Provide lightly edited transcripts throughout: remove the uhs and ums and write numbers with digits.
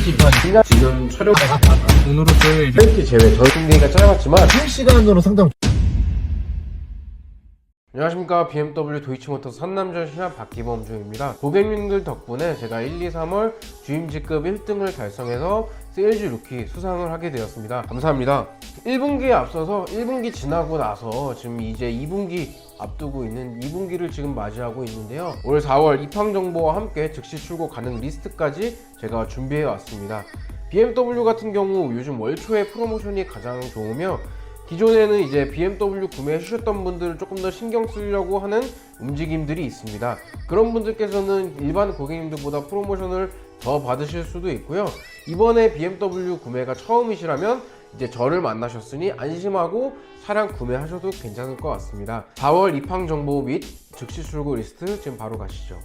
입한 지금 촬영 오늘로서의 이제 팬티 제외 저희 공개가 짧았지만 실시간으로 상담. 안녕하십니까. BMW 도이치모터스 산남전 시합 박기범 주임입니다. 고객님들 덕분에 제가 1, 2, 3월 주임직급 1등을 달성해서 세일즈 루키 수상을 하게 되었습니다. 감사합니다. 1분기에 앞서서 1분기 지나고 나서 지금 이제 2분기 앞두고 있는 2분기를 지금 맞이하고 있는데요. 올 4월 입항 정보와 함께 즉시 출고 가능 리스트까지 제가 준비해 왔습니다. BMW 같은 경우 요즘 월초에 프로모션이 가장 좋으며 기존에는 이제 BMW 구매해 주셨던 분들을 조금 더 신경 쓰려고 하는 움직임들이 있습니다. 그런 분들께서는 일반 고객님들보다 프로모션을 더 받으실 수도 있고요. 이번에 BMW 구매가 처음이시라면 이제 저를 만나셨으니 안심하고 차량 구매하셔도 괜찮을 것 같습니다. 4월 입항 정보 및 즉시 출고 리스트 지금 바로 가시죠.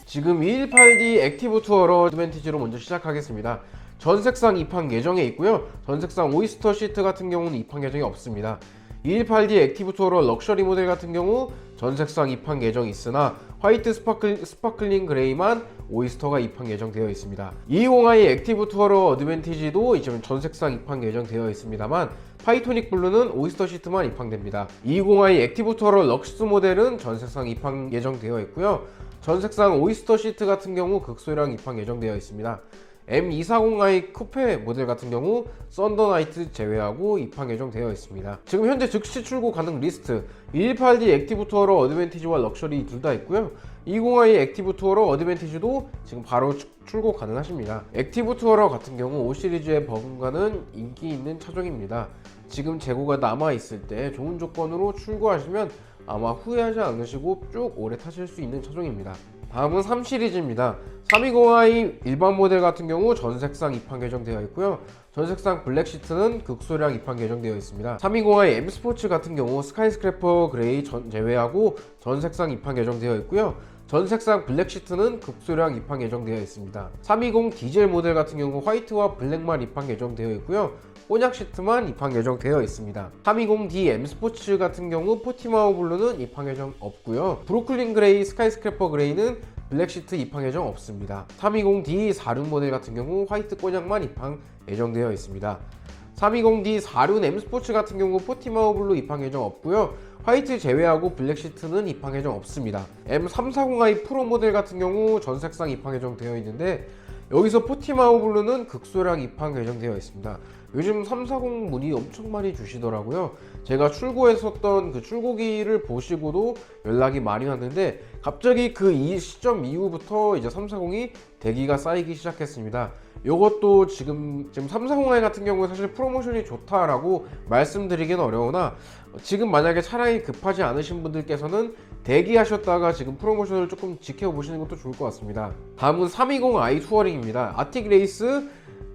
지금 218D 액티브 투어러 어드밴티지로 먼저 시작하겠습니다. 전색상 입항 예정에 있고요. 전색상 오이스터 시트 같은 경우는 입항 예정이 없습니다. 218D 액티브 투어러 럭셔리 모델 같은 경우 전색상 입항 예정이 있으나 화이트 스파클링 그레이만 오이스터가 입항 예정되어 있습니다. 220i 액티브 투어러 어드밴티지도 이제 전색상 입항 예정되어 있습니다만 파이토닉 블루는 오이스터 시트만 입항됩니다. 220i 액티브 투어러 럭스 모델은 전색상 입항 예정되어 있고요. 전색상 오이스터 시트 같은 경우 극소량 입항 예정되어 있습니다. M240i 쿠페 모델 같은 경우 썬더나이트 제외하고 입항 예정되어 있습니다. 지금 현재 즉시 출고 가능 리스트 218D 액티브 투어러 어드밴티지와 럭셔리 둘 다 있고요. 220i 액티브 투어러 어드밴티지도 지금 바로 출고 가능하십니다. 액티브 투어러 같은 경우 5 시리즈의 버금가는 인기 있는 차종입니다. 지금 재고가 남아 있을 때 좋은 조건으로 출고하시면 아마 후회하지 않으시고 쭉 오래 타실 수 있는 차종입니다. 다음은 3 시리즈입니다. 320i 일반 모델 같은 경우 전색상 입항 예정되어 있고요. 전색상 블랙 시트는 극소량 입항 예정되어 있습니다. 320i M 스포츠 같은 경우 스카이스크래퍼 그레이 제외하고 전색상 입항 예정되어 있고요. 전색상 블랙 시트는 극소량 입항 예정되어 있습니다. 320 디젤 모델 같은 경우 화이트와 블랙만 입항 예정되어 있고요. 꼬냑 시트만 입항 예정되어 있습니다. 320D M 스포츠 같은 경우 포티마우 블루는 입항 예정 없고요. 브루클린 그레이, 스카이스크래퍼 그레이는 블랙 시트 입항 예정 없습니다. 320D 46 모델 같은 경우 화이트 꼬냑만 입항 예정되어 있습니다. 320D 46 M 스포츠 같은 경우 포티마우 블루 입항 예정 없고요. 화이트 제외하고 블랙 시트는 입항 예정 없습니다. M340i 프로 모델 같은 경우 전색상 입항 예정되어 있는데 여기서 포티마우 블루는 극소량 입항 예정되어 있습니다. 요즘 340 문의 엄청 많이 주시더라고요. 제가 출고했었던 그 출고기를 보시고도 연락이 많이 왔는데 갑자기 그 시점 이후부터 이제 340이 대기가 쌓이기 시작했습니다. 요것도 지금 340i 같은 경우에 사실 프로모션이 좋다라고 말씀드리긴 어려우나 지금 만약에 차량이 급하지 않으신 분들께서는 대기하셨다가 지금 프로모션을 조금 지켜보시는 것도 좋을 것 같습니다. 다음은 320i 투어링입니다. 아틱 레이스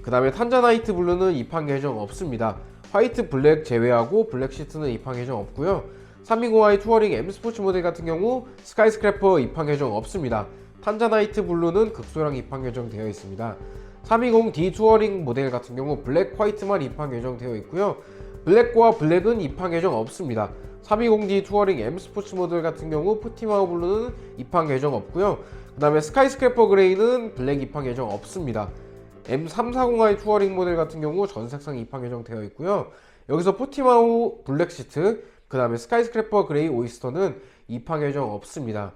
그 다음에 탄자나이트 블루는 입항 예정 없습니다. 화이트 블랙 제외하고 블랙 시트는 입항 예정 없고요. 320i 투어링 M 스포츠 모델 같은 경우 스카이스크래퍼 입항 예정 없습니다. 탄자나이트 블루는 극소량 입항 예정되어 있습니다. 320D 투어링 모델 같은 경우 블랙 화이트만 입항 예정되어 있고요. 블랙과 블랙은 입항 예정 없습니다. 320D 투어링 M 스포츠 모델 같은 경우 포티마우 블루는 입항 예정 없고요. 그 다음에 스카이스크래퍼 그레이는 블랙 입항 예정 없습니다. M340i 투어링 모델 같은 경우 전색상 입항 예정되어 있고요. 여기서 포티마우 블랙 시트, 그 다음에 스카이스크래퍼 그레이 오이스터는 입항 예정 없습니다.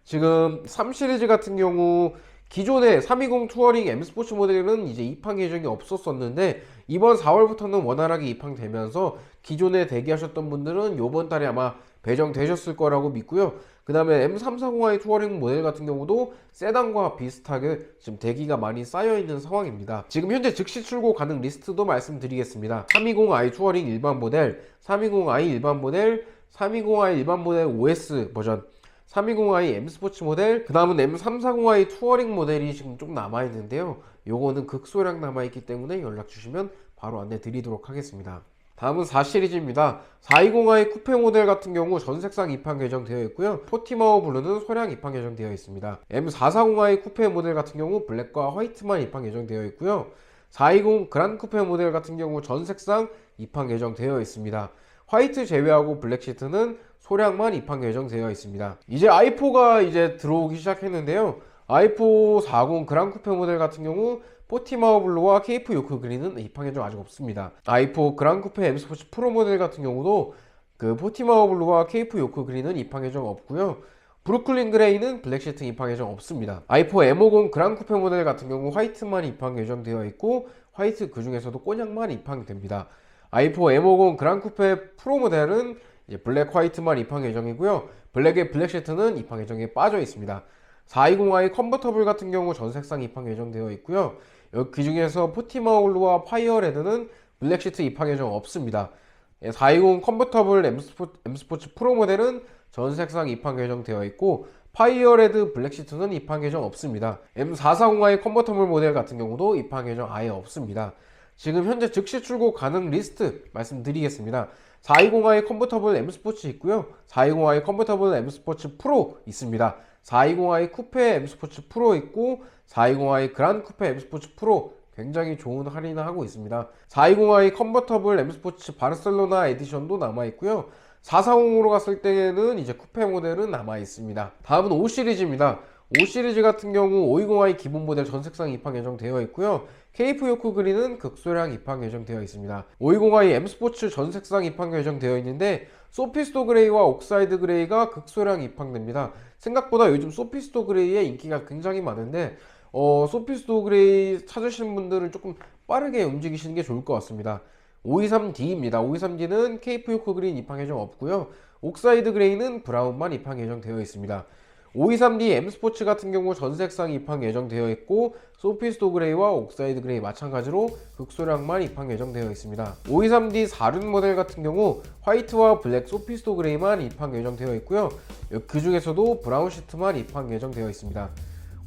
지금 3 시리즈 같은 경우 기존의 320 투어링 M 스포츠 모델은 이제 입항 예정이 없었었는데 이번 4월부터는 원활하게 입항되면서 기존에 대기하셨던 분들은 이번 달에 아마 배정되셨을 거라고 믿고요. 그 다음에 M340i 투어링 모델 같은 경우도 세단과 비슷하게 지금 대기가 많이 쌓여있는 상황입니다. 지금 현재 즉시 출고 가능 리스트도 말씀드리겠습니다. 320i 투어링 일반 모델, 320i 일반 모델, 320i 일반 모델 OS 버전, 320i M 스포츠 모델, 그 다음은 M340i 투어링 모델이 지금 좀 남아있는데요. 요거는 극소량 남아있기 때문에 연락 주시면 바로 안내 드리도록 하겠습니다. 다음은 4 시리즈입니다. 420i 쿠페 모델 같은 경우 전색상 입항 예정되어 있고요. 포티마우 블루는 소량 입항 예정되어 있습니다. M440i 쿠페 모델 같은 경우 블랙과 화이트만 입항 예정되어 있고요. 420 그란 쿠페 모델 같은 경우 전색상 입항 예정되어 있습니다. 화이트 제외하고 블랙 시트는 소량만 입항 예정되어 있습니다. 이제 i4가 이제 들어오기 시작했는데요. i4 40 그랑 쿠페 모델 같은 경우 포티마오 블루와 케이프 요크 그린은 입항 예정 아직 없습니다. i4 그랑 쿠페 M 스포츠 프로 모델 같은 경우도 그 포티마오 블루와 케이프 요크 그린은 입항 예정 없고요. 브루클린 그레이는 블랙 시트 입항 예정 없습니다. i4 M50 그랑 쿠페 모델 같은 경우 화이트만 입항 예정되어 있고 화이트 그 중에서도 꼬냑만 입항이 됩니다. i4 M50 그랑 쿠페 프로 모델은 이제 블랙 화이트만 입항 예정이고요. 블랙의 블랙 시트는 입항 예정에 빠져 있습니다. 420i 컨버터블 같은 경우 전 색상 입항 예정되어 있고요. 그 중에서 포티마올루와 파이어레드는 블랙 시트 입항 예정 없습니다. 420 컨버터블 M 스포츠 프로 모델은 전 색상 입항 예정되어 있고 파이어레드 블랙 시트는 입항 예정 없습니다. M440i 컨버터블 모델 같은 경우도 입항 예정 아예 없습니다. 지금 현재 즉시 출고 가능 리스트 말씀드리겠습니다. 420i 컨버터블 M 스포츠 있고요. 420i 컨버터블 M 스포츠 프로 있습니다. 420i 쿠페 M 스포츠 프로 있고 420i 그란 쿠페 M 스포츠 프로 굉장히 좋은 할인을 하고 있습니다. 420i 컨버터블 M 스포츠 바르셀로나 에디션도 남아 있고요. 440으로 갔을 때는 이제 쿠페 모델은 남아 있습니다. 다음은 5 시리즈입니다. 5 시리즈 같은 경우 520i 기본 모델 전 색상 입항 예정되어 있고요. 케이프 요크 그린은 극소량 입항 예정되어 있습니다. 520i M 스포츠 전 색상 입항 예정되어 있는데 소피스토 그레이와 옥사이드 그레이가 극소량 입항됩니다. 생각보다 요즘 소피스토 그레이의 인기가 굉장히 많은데 소피스토 그레이 찾으시는 분들은 조금 빠르게 움직이시는 게 좋을 것 같습니다. 523D입니다. 523D는 케이프 요크 그린 입항 예정 없고요. 옥사이드 그레이는 브라운만 입항 예정되어 있습니다. 523D M 스포츠 같은 경우 전 색상 입항 예정되어 있고 소피스토 그레이와 옥사이드 그레이 마찬가지로 극소량만 입항 예정되어 있습니다. 523D 4륜 모델 같은 경우 화이트와 블랙 소피스토 그레이만 입항 예정되어 있고요. 그 중에서도 브라운 시트만 입항 예정되어 있습니다.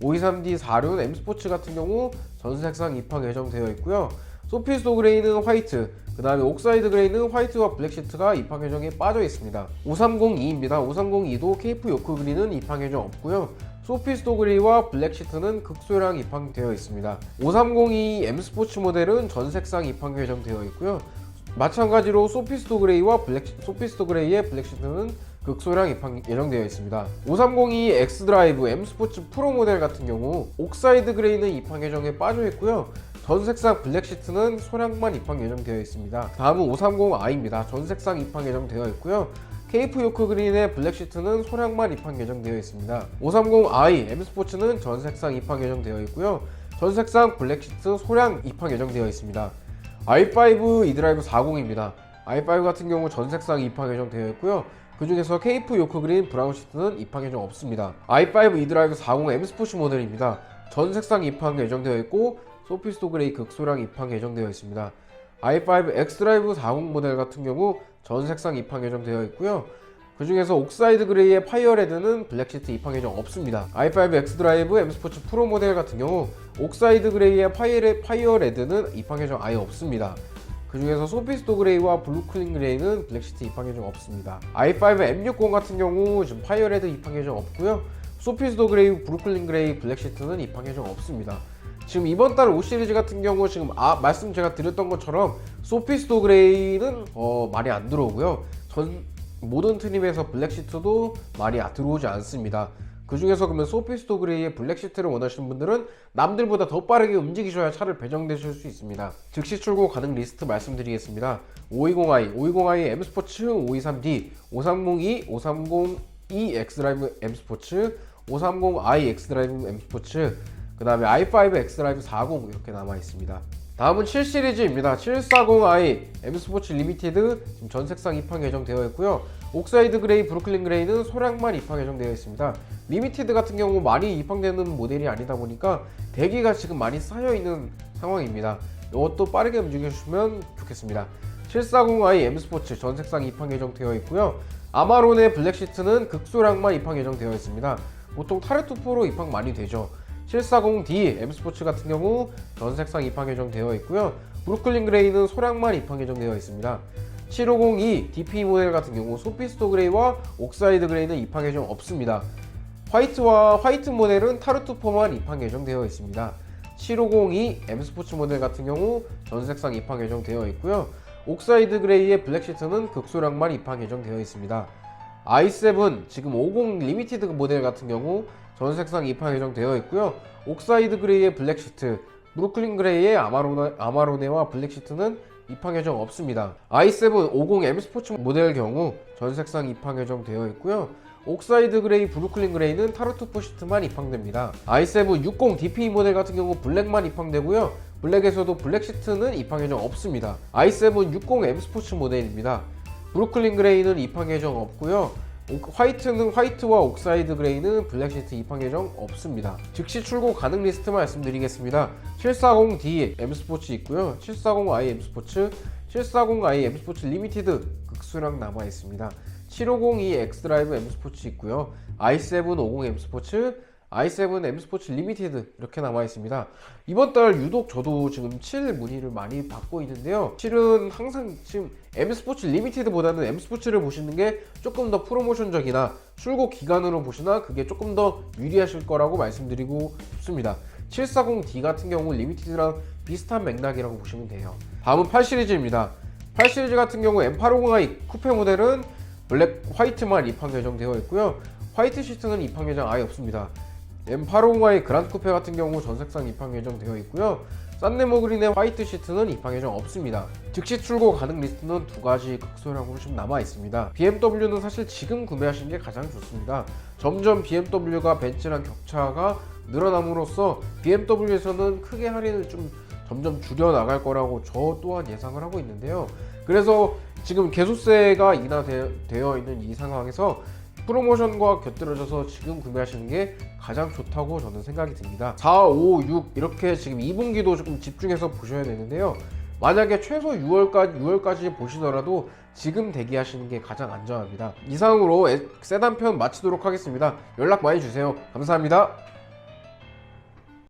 523D 4륜 M 스포츠 같은 경우 전 색상 입항 예정되어 있고요. 소피스토 그레이는 화이트, 그 다음에 옥사이드 그레이는 화이트와 블랙 시트가 입항 예정에 빠져 있습니다. 5302입니다. 5302도 케이프 요크 그린은 입항 예정 없고요. 소피스토 그레이와 블랙 시트는 극소량 입항되어 있습니다. 5302 M 스포츠 모델은 전 색상 입항 예정되어 있고요. 마찬가지로 소피스토 그레이의 블랙 시트는 극소량 입항 예정되어 있습니다. 5302 X 드라이브 M 스포츠 프로 모델 같은 경우 옥사이드 그레이는 입항 예정에 빠져 있고요. 전 색상 블랙 시트는 소량만 입항 예정되어 있습니다. 다음은 530i입니다. 전 색상 입항 예정되어 있고요. 케이프 요크 그린의 블랙 시트는 소량만 입항 예정되어 있습니다. 530i M 스포츠는 전 색상 입항 예정되어 있고요. 전 색상 블랙 시트 소량 입항 예정되어 있습니다. i5 e드라이브 40입니다. i5 같은 경우 전 색상 입항 예정되어 있고요. 그 중에서 케이프 요크 그린 브라운 시트는 입항 예정 없습니다. i5 e드라이브 40 M 스포츠 모델입니다. 전 색상 입항 예정되어 있고 소피스토 그레이 극소량 입항 예정되어 있습니다. i5 X 드라이브 40 모델 같은 경우 전 색상 입항 예정되어 있고요. 그 중에서 옥사이드 그레이의 파이어레드는 블랙 시트 입항 예정 없습니다. i5 X 드라이브 M 스포츠 프로 모델 같은 경우 옥사이드 그레이의 파이어레드는 입항 예정 아예 없습니다. 그 중에서 소피스토 그레이와 블루클린 그레이는 블랙 시트 입항 예정 없습니다. i5 M60 같은 경우 지금 파이어레드 입항 예정 없고요. 소피스토 그레이, 브루클린 그레이, 블랙 시트는 입항 예정 없습니다. 지금 이번 달 5 시리즈 같은 경우 지금 말씀 제가 드렸던 것처럼 소피스토 그레이는 많이 안 들어오고요. 모든 트림에서 블랙 시트도 많이 들어오지 않습니다. 그 중에서 그러면 소피스토 그레이의 블랙 시트를 원하시는 분들은 남들보다 더 빠르게 움직이셔야 차를 배정되실 수 있습니다. 즉시 출고 가능 리스트 말씀드리겠습니다. 520i M 스포츠, 523D, 530e, 530e X 드라이브 M 스포츠, 530i X 드라이브 M 스포츠, 그 다음에 i5 X 드라이브 40 이렇게 남아 있습니다. 다음은 7 시리즈입니다. 740i M 스포츠 리미티드 지금 전 색상 입항 예정되어 있고요. 옥사이드 그레이, 브루클린 그레이는 소량만 입항 예정되어 있습니다. 리미티드 같은 경우 많이 입항되는 모델이 아니다 보니까 대기가 지금 많이 쌓여 있는 상황입니다. 이것도 빠르게 움직여주시면 좋겠습니다. 740i M 스포츠 전 색상 입항 예정되어 있고요. 아마론의 블랙 시트는 극소량만 입항 예정되어 있습니다. 보통 타르투프로 입항 많이 되죠. 740D M 스포츠 같은 경우 전 색상 입항 예정되어 있고요. 브루클린 그레이는 소량만 입항 예정되어 있습니다. 7502 DP 모델 같은 경우 소피스토 그레이와 옥사이드 그레이는 입항 예정 없습니다. 화이트 모델은 타르투포만 입항 예정되어 있습니다. 7502 M 스포츠 모델 같은 경우 전 색상 입항 예정되어 있고요. 옥사이드 그레이의 블랙 시트는 극소량만 입항 예정되어 있습니다. i7 지금 50 리미티드 모델 같은 경우 전 색상 입항 예정되어 있고요. 옥사이드 그레이의 블랙 시트, 브루클린 그레이의 아마로네와 블랙 시트는 입항 예정 없습니다. i7 50 M 스포츠 모델 경우 전 색상 입항 예정되어 있고요. 옥사이드 그레이, 브루클린 그레이는 타르투프 시트만 입항됩니다. i7 60 DP 모델 같은 경우 블랙만 입항되고요. 블랙에서도 블랙 시트는 입항 예정 없습니다. i7 60 M 스포츠 모델입니다. 브루클린 그레이는 입항 예정 없고요. 화이트는 화이트와 옥사이드 그레이는 블랙 시트 입항 예정 없습니다. 즉시 출고 가능 리스트 말씀드리겠습니다. 740D M 스포츠 있고요. 740i M 스포츠, 740i M 스포츠 리미티드 극수량 남아 있습니다. 750E X 드라이브 M 스포츠 있고요. i7 50 M 스포츠, i7 M 스포츠 리미티드 이렇게 남아 있습니다. 이번 달 유독 저도 지금 7 문의를 많이 받고 있는데요. 7은 항상 지금 M 스포츠 리미티드보다는 M 스포츠를 보시는 게 조금 더 프로모션적이나 출고 기간으로 보시나 그게 조금 더 유리하실 거라고 말씀드리고 싶습니다. 740D 같은 경우 리미티드랑 비슷한 맥락이라고 보시면 돼요. 다음은 8 시리즈입니다. 8 시리즈 같은 경우 M850i 쿠페 모델은 블랙 화이트만 입항 예정되어 있고요. 화이트 시트는 입항 예정 아예 없습니다. M850i 그란드 쿠페 같은 경우 전색상 입항 예정되어 있고요. 산네모 그린의 화이트 시트는 입항 예정 없습니다. 즉시 출고 가능 리스트는 두 가지 극소량으로 좀 남아 있습니다. BMW는 사실 지금 구매하시는 게 가장 좋습니다. 점점 BMW가 벤츠랑 격차가 늘어남으로써 BMW에서는 크게 할인을 좀 점점 줄여 나갈 거라고 저 또한 예상을 하고 있는데요. 그래서 지금 개소세가 인하되어 있는 이 상황에서 프로모션과 곁들여져서 지금 구매하시는 게 가장 좋다고 저는 생각이 듭니다. 4, 5, 6 이렇게 지금 2분기도 조금 집중해서 보셔야 되는데요. 만약에 최소 6월까지 보시더라도 지금 대기하시는 게 가장 안전합니다. 이상으로 세단 편 마치도록 하겠습니다. 연락 많이 주세요. 감사합니다.